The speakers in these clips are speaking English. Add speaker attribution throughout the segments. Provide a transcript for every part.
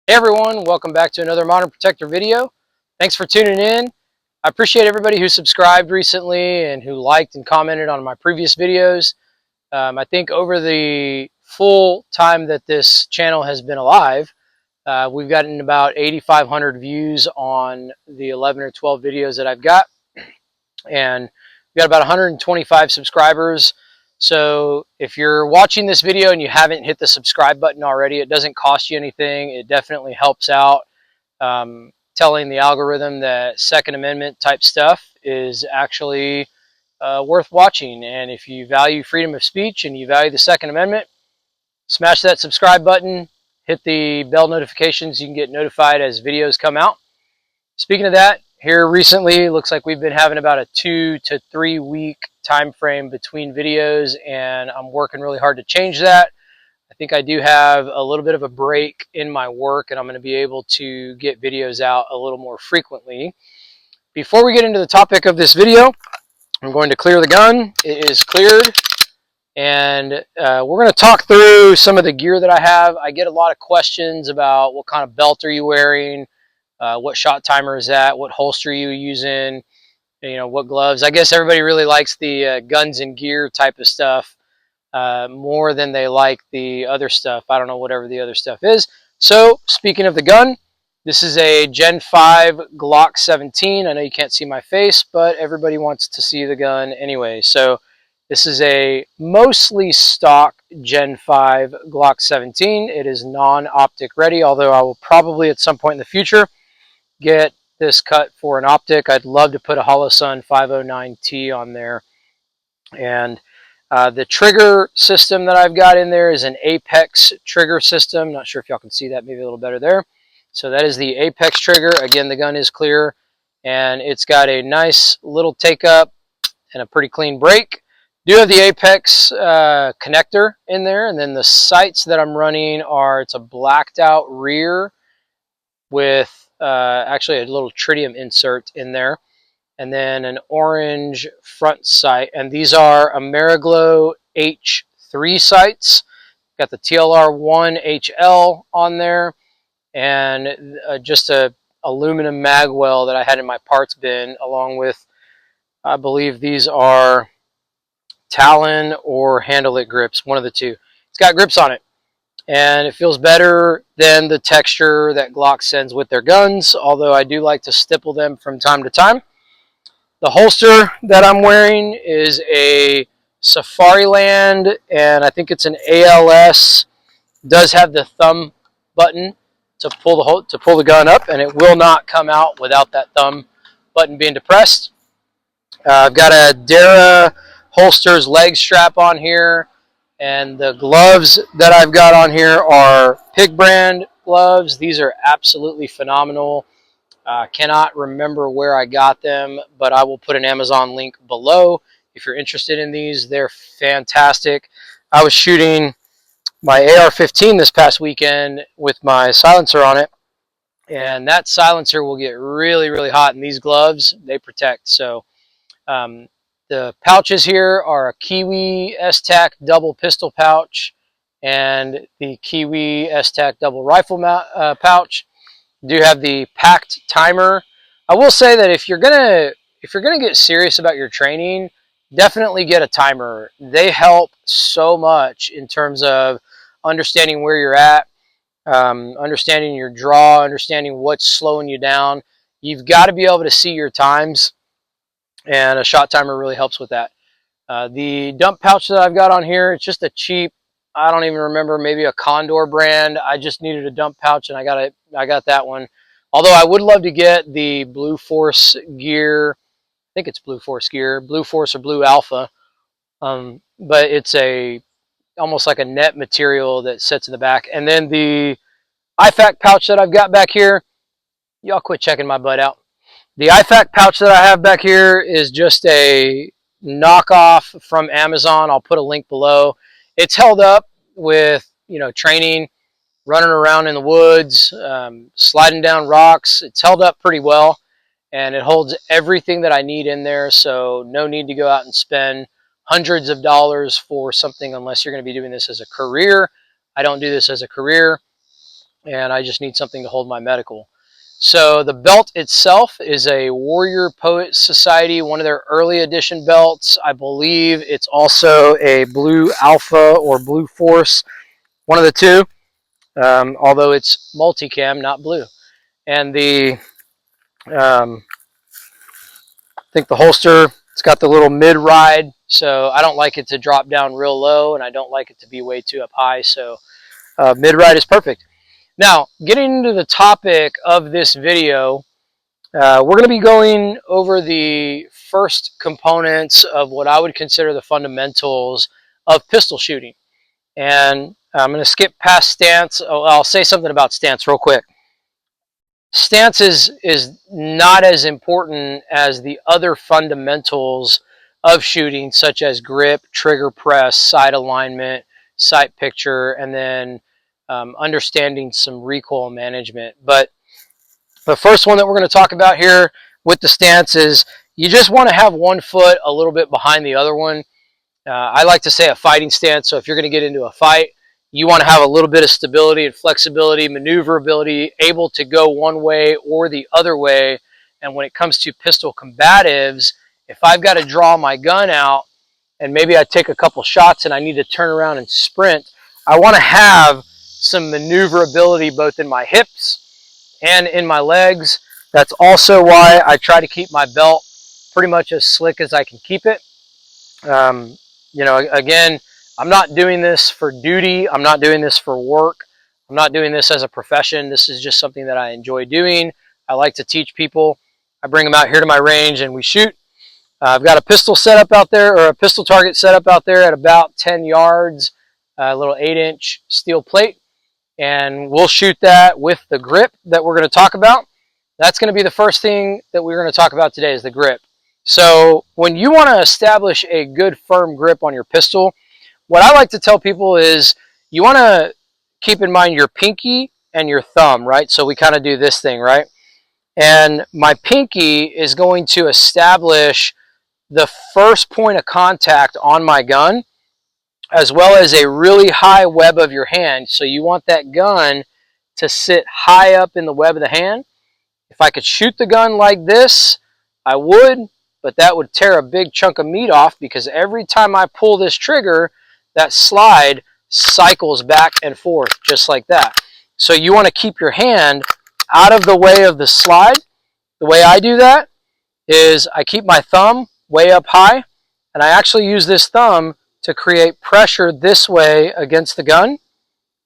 Speaker 1: Hey everyone, welcome back to another Modern Protector video. Thanks for tuning in. I appreciate everybody who subscribed recently and who liked and commented on my previous videos. I think over the full time that this channel has been alive, we've gotten about 8,500 views on the 11 or 12 videos that I've got. And we've got about 125 subscribers. So if you're watching this video and you haven't hit the subscribe button already, it doesn't cost you anything. It definitely helps out, telling the algorithm that Second Amendment type stuff is actually worth watching. And if you value freedom of speech and you value the Second Amendment, smash that subscribe button, hit the bell notifications. You can get notified as videos come out. Speaking of that, here recently, looks like we've been having about a 2 to 3 week time frame between videos, and I'm working really hard to change that. I think I do have a little bit of a break in my work, and I'm going to be able to get videos out a little more frequently. Before we get into the topic of this video, I'm going to clear the gun. It is cleared, and we're going to talk through some of the gear that I have. I get a lot of questions about what kind of belt are you wearing, what shot timer is that, what holster are you using, what gloves. I guess everybody really likes the guns and gear type of stuff more than they like the other stuff. I don't know, whatever the other stuff is. So speaking of the gun, this is a Gen 5 Glock 17. I know you can't see my face, but everybody wants to see the gun anyway. So this is a mostly stock Gen 5 Glock 17. It is non-optic ready, although I will probably at some point in the future get this cut for an optic. I'd love to put a Holosun 509T on there. And the trigger system that I've got in there is an Apex trigger system. Not sure if y'all can see that, maybe a little better there. So that is the Apex trigger. Again, the gun is clear, and it's got a nice little take up and a pretty clean break. Do have the Apex connector in there, and then the sights that I'm running are, it's a blacked out rear with actually a little tritium insert in there, and then an orange front sight. And these are Ameriglo H3 sights. Got the TLR1 HL on there, and just a aluminum magwell that I had in my parts bin, along with, I believe these are Talon or Handle It grips, one of the two. It's got grips on it, and it feels better than the texture that Glock sends with their guns, although I do like to stipple them from time to time. The holster that I'm wearing is a Safariland, and I think it's an ALS. It does have the thumb button to pull the gun up, and it will not come out without that thumb button being depressed. I've got a Dara Holsters leg strap on here, and the gloves that I've got on here are Pig brand gloves. These are absolutely phenomenal. Cannot remember where I got them, but I will put an Amazon link below if you're interested in these. They're fantastic. I was shooting my AR-15 this past weekend with my silencer on it, and that silencer will get really, really hot, and these gloves, they protect. So the pouches here are a Kiwi S-Tac double pistol pouch and the Kiwi S-Tac double rifle pouch. Do have the packed timer. I will say that if you're gonna get serious about your training, definitely get a timer. They help so much in terms of understanding where you're at, understanding your draw, understanding what's slowing you down. You've got to be able to see your times, and a shot timer really helps with that. The dump pouch that I've got on here, it's just a cheap, I don't even remember, maybe a Condor brand. I just needed a dump pouch, and I got that one. Although I would love to get the Blue Force gear. I think it's Blue Force gear, Blue Force or Blue Alpha. But it's almost like a net material that sits in the back. And then the IFAK pouch that I've got back here, y'all quit checking my butt out. The IFAK pouch that I have back here is just a knockoff from Amazon. I'll put a link below. It's held up with, training, running around in the woods, sliding down rocks. It's held up pretty well, and it holds everything that I need in there, so no need to go out and spend hundreds of dollars for something unless you're going to be doing this as a career. I don't do this as a career. and I just need something to hold my medical. So the belt itself is a Warrior Poet Society, one of their early edition belts. I believe it's also a Blue Alpha or Blue Force, one of the two, although it's multicam, not blue. And I think the holster, it's got the little mid-ride, so I don't like it to drop down real low, and I don't like it to be way too up high, so mid-ride is perfect. Now, getting into the topic of this video, we're going to be going over the first components of what I would consider the fundamentals of pistol shooting. And I'm going to skip past stance. Oh, I'll say something about stance real quick. Stance is not as important as the other fundamentals of shooting, such as grip, trigger press, sight alignment, sight picture, and then understanding some recoil management. But the first one that we're going to talk about here with the stance is you just want to have one foot a little bit behind the other one. I like to say a fighting stance. So if you're going to get into a fight, you want to have a little bit of stability and flexibility, maneuverability, able to go one way or the other way. And when it comes to pistol combatives, if I've got to draw my gun out and maybe I take a couple shots and I need to turn around and sprint, I want to have some maneuverability both in my hips and in my legs. That's also why I try to keep my belt pretty much as slick as I can keep it. You know, again, I'm not doing this for duty. I'm not doing this for work. I'm not doing this as a profession. This is just something that I enjoy doing. I like to teach people. I bring them out here to my range and we shoot. I've got a pistol set up out there, or a pistol target set up out there at about 10 yards, a little 8-inch steel plate. And we'll shoot that with the grip that we're going to talk about. That's going to be the first thing that we're going to talk about today, is the grip. So when you want to establish a good firm grip on your pistol, what I like to tell people is you want to keep in mind your pinky and your thumb, right? So we kind of do this thing, right? And my pinky is going to establish the first point of contact on my gun, as well as a really high web of your hand. So you want that gun to sit high up in the web of the hand. If I could shoot the gun like this, I would, but that would tear a big chunk of meat off, because every time I pull this trigger, that slide cycles back and forth just like that. So you want to keep your hand out of the way of the slide. The way I do that is I keep my thumb way up high, and I actually use this thumb to create pressure this way against the gun,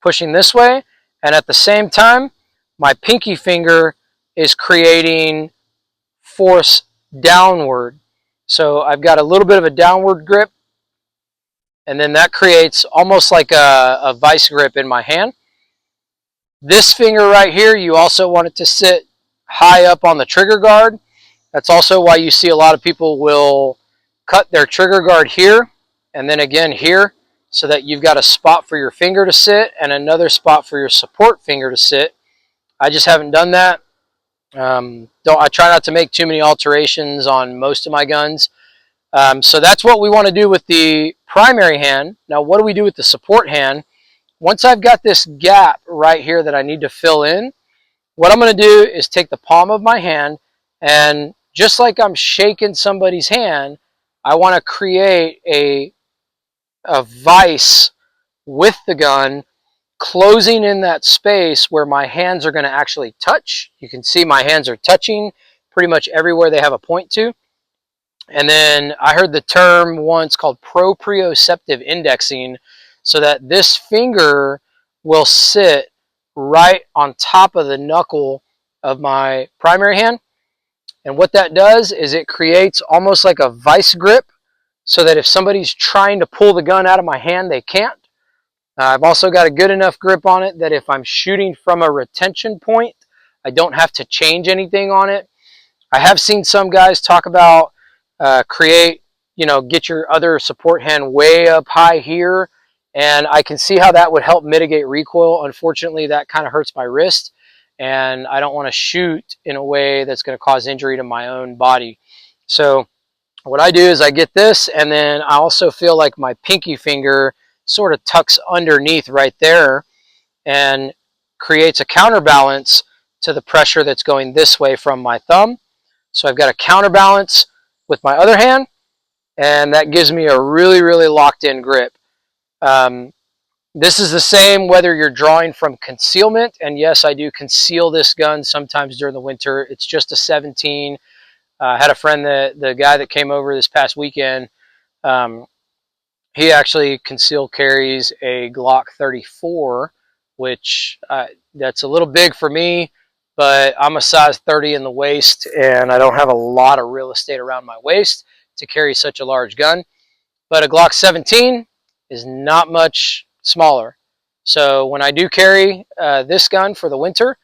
Speaker 1: pushing this way, and at the same time, my pinky finger is creating force downward. So I've got a little bit of a downward grip, and then that creates almost like a vice grip in my hand. This finger right here, you also want it to sit high up on the trigger guard. That's also why you see a lot of people will cut their trigger guard here and then again here, so that you've got a spot for your finger to sit and another spot for your support finger to sit. I just haven't done that. I try not to make too many alterations on most of my guns. So that's what we want to do with the primary hand. Now, what do we do with the support hand? Once I've got this gap right here that I need to fill in, what I'm going to do is take the palm of my hand, and just like I'm shaking somebody's hand, I want to create a vise with the gun, closing in that space where my hands are going to actually touch. You can see my hands are touching pretty much everywhere they have a point to. And then I heard the term once called proprioceptive indexing, so that this finger will sit right on top of the knuckle of my primary hand. And what that does is it creates almost like a vice grip, so that if somebody's trying to pull the gun out of my hand, they can't. I've also got a good enough grip on it that if I'm shooting from a retention point, I don't have to change anything on it. I have seen some guys talk about get your other support hand way up high here, and I can see how that would help mitigate recoil. Unfortunately, that kind of hurts my wrist, and I don't want to shoot in a way that's going to cause injury to my own body. So what I do is I get this, and then I also feel like my pinky finger sort of tucks underneath right there. And creates a counterbalance to the pressure that's going this way from my thumb. So I've got a counterbalance with my other hand, and that gives me a really, really locked in grip. This is the same whether you're drawing from concealment, and yes, I do conceal this gun sometimes during the winter. It's just a 17. I had a friend, the guy that came over this past weekend, he actually concealed carries a Glock 34, which that's a little big for me, but I'm a size 30 in the waist, and I don't have a lot of real estate around my waist to carry such a large gun. But a Glock 17 is not much smaller. So when I do carry this gun for the winter,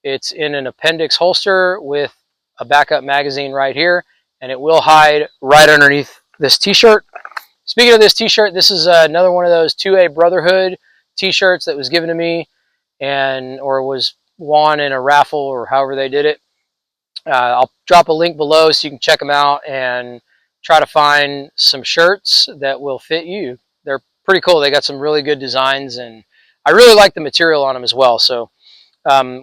Speaker 1: it's in an appendix holster with a backup magazine right here, and it will hide right underneath this t-shirt. Speaking of this t-shirt, this is another one of those 2A Brotherhood t-shirts that was given to me or was won in a raffle or however they did it. I'll drop a link below so you can check them out and try to find some shirts that will fit you. They're pretty cool. They got some really good designs, and I really like the material on them as well. So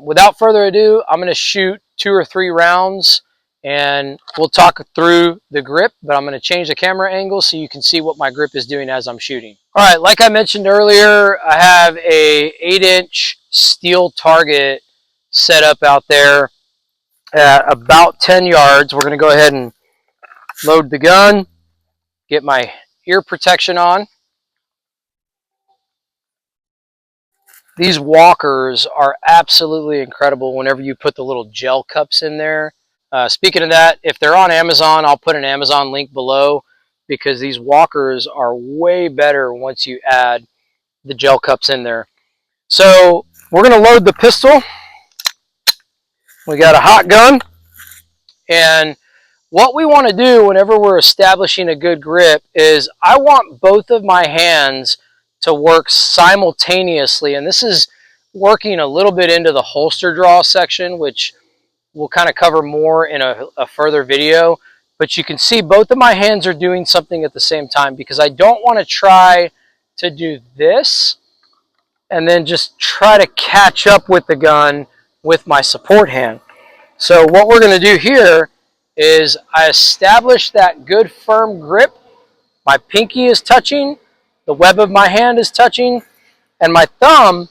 Speaker 1: without further ado, I'm going to shoot 2 or 3 rounds, and we'll talk through the grip, but I'm going to change the camera angle so you can see what my grip is doing as I'm shooting. All right, like I mentioned earlier, I have a 8-inch steel target set up out there at about 10 yards. We're going to go ahead and load the gun, get my ear protection on. These walkers are absolutely incredible whenever you put the little gel cups in there. Speaking of that, if they're on Amazon, I'll put an Amazon link below, because these walkers are way better once you add the gel cups in there. So we're going to load the pistol. We got a hot gun, and what we want to do whenever we're establishing a good grip is I want both of my hands to work simultaneously, and this is working a little bit into the holster draw section, which we'll kind of cover more in a further video. But you can see both of my hands are doing something at the same time, because I don't want to try to do this and then just try to catch up with the gun with my support hand. So what we're going to do here is I establish that good firm grip. My pinky is touching, the web of my hand is touching, and my thumb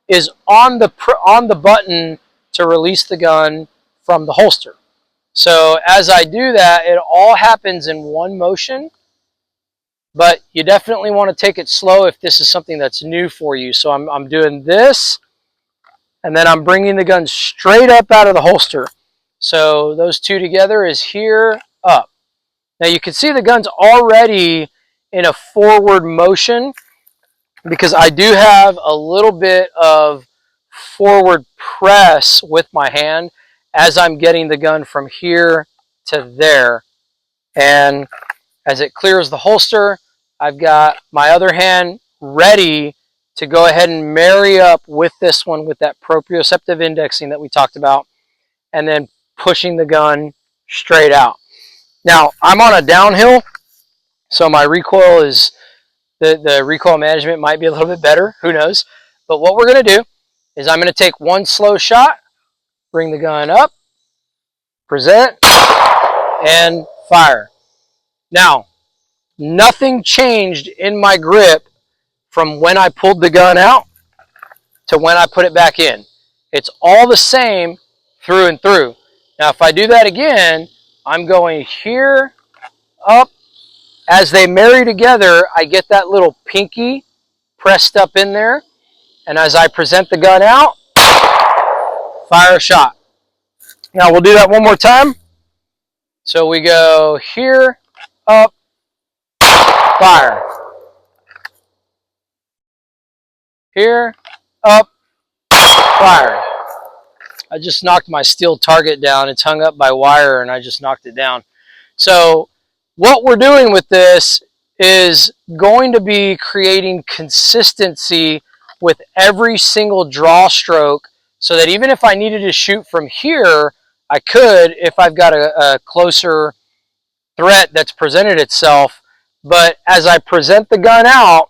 Speaker 1: is on the button to release the gun from the holster. So as I do that, it all happens in one motion, but you definitely want to take it slow if this is something that's new for you. So I'm doing this, and then I'm bringing the gun straight up out of the holster. So those two together is here, up. Now you can see the gun's already in a forward motion, because I do have a little bit of forward press with my hand as I'm getting the gun from here to there. And as it clears the holster, I've got my other hand ready to go ahead and marry up with this one with that proprioceptive indexing that we talked about, and then pushing the gun straight out. Now, I'm on a downhill, so my recoil is, the recoil management might be a little bit better, who knows. But what we're going to do is I'm going to take one slow shot, bring the gun up, present, and fire. Now, nothing changed in my grip from when I pulled the gun out to when I put it back in. It's all the same through and through. Now, if I do that again, I'm going here, up. As they marry together, I get that little pinky pressed up in there. And as I present the gun out, fire a shot. Now we'll do that one more time. So we go here, up, fire. Here, up, fire. I just knocked my steel target down. It's hung up by wire, and I just knocked it down. So what we're doing with this is going to be creating consistency with every single draw stroke, so that even if I needed to shoot from here, I could if I've got a closer threat that's presented itself. But as I present the gun out,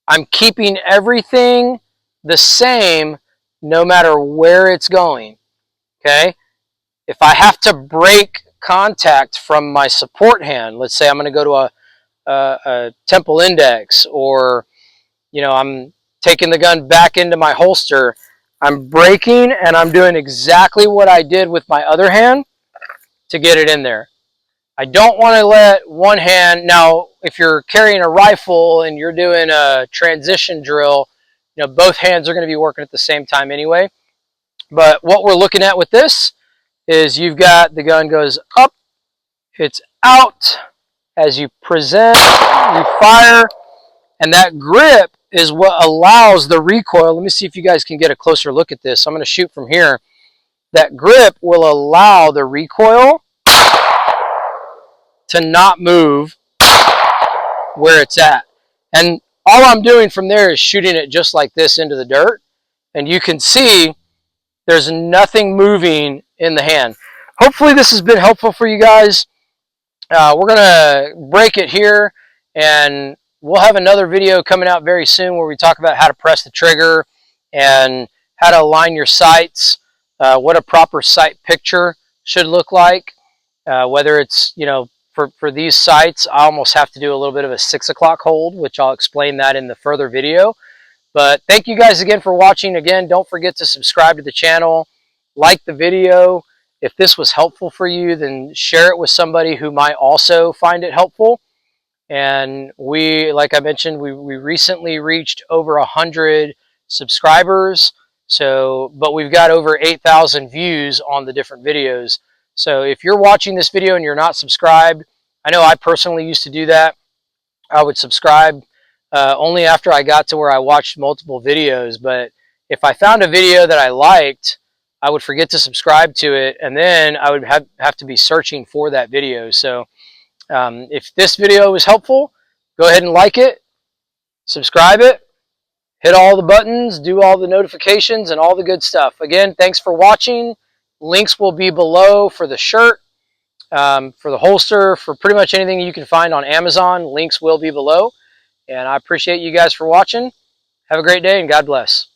Speaker 1: I'm keeping everything the same, no matter where it's going, okay? If I have to break contact from my support hand, let's say I'm going to go to a temple index, or I'm taking the gun back into my holster, I'm breaking and I'm doing exactly what I did with my other hand to get it in there. I don't want to let one hand, now if you're carrying a rifle and you're doing a transition drill, both hands are going to be working at the same time anyway. But what we're looking at with this is you've got the gun goes up, it's out, as you present, you fire, and that grip is what allows the recoil. Let me see if you guys can get a closer look at this. I'm going to shoot from here. That grip will allow the recoil to not move where it's at. And all I'm doing from there is shooting it just like this into the dirt. And you can see there's nothing moving in the hand. Hopefully this has been helpful for you guys. We're going to break it here, and we'll have another video coming out very soon where we talk about how to press the trigger and how to align your sights, what a proper sight picture should look like, whether it's, for these sights, I almost have to do a little bit of a 6 o'clock hold, which I'll explain that in the further video. But thank you guys again for watching. Again, don't forget to subscribe to the channel, like the video. If this was helpful for you, then share it with somebody who might also find it helpful. And like I mentioned, we recently reached over 100 subscribers. But we've got over 8,000 views on the different videos. So if you're watching this video and you're not subscribed, I know I personally used to do that. I would subscribe only after I got to where I watched multiple videos. But if I found a video that I liked, I would forget to subscribe to it, and then I would have to be searching for that video. So if this video was helpful, go ahead and like it, subscribe it, hit all the buttons, do all the notifications, and all the good stuff. Again, thanks for watching. Links will be below for the shirt, for the holster, for pretty much anything you can find on Amazon. Links will be below. And I appreciate you guys for watching. Have a great day, and God bless.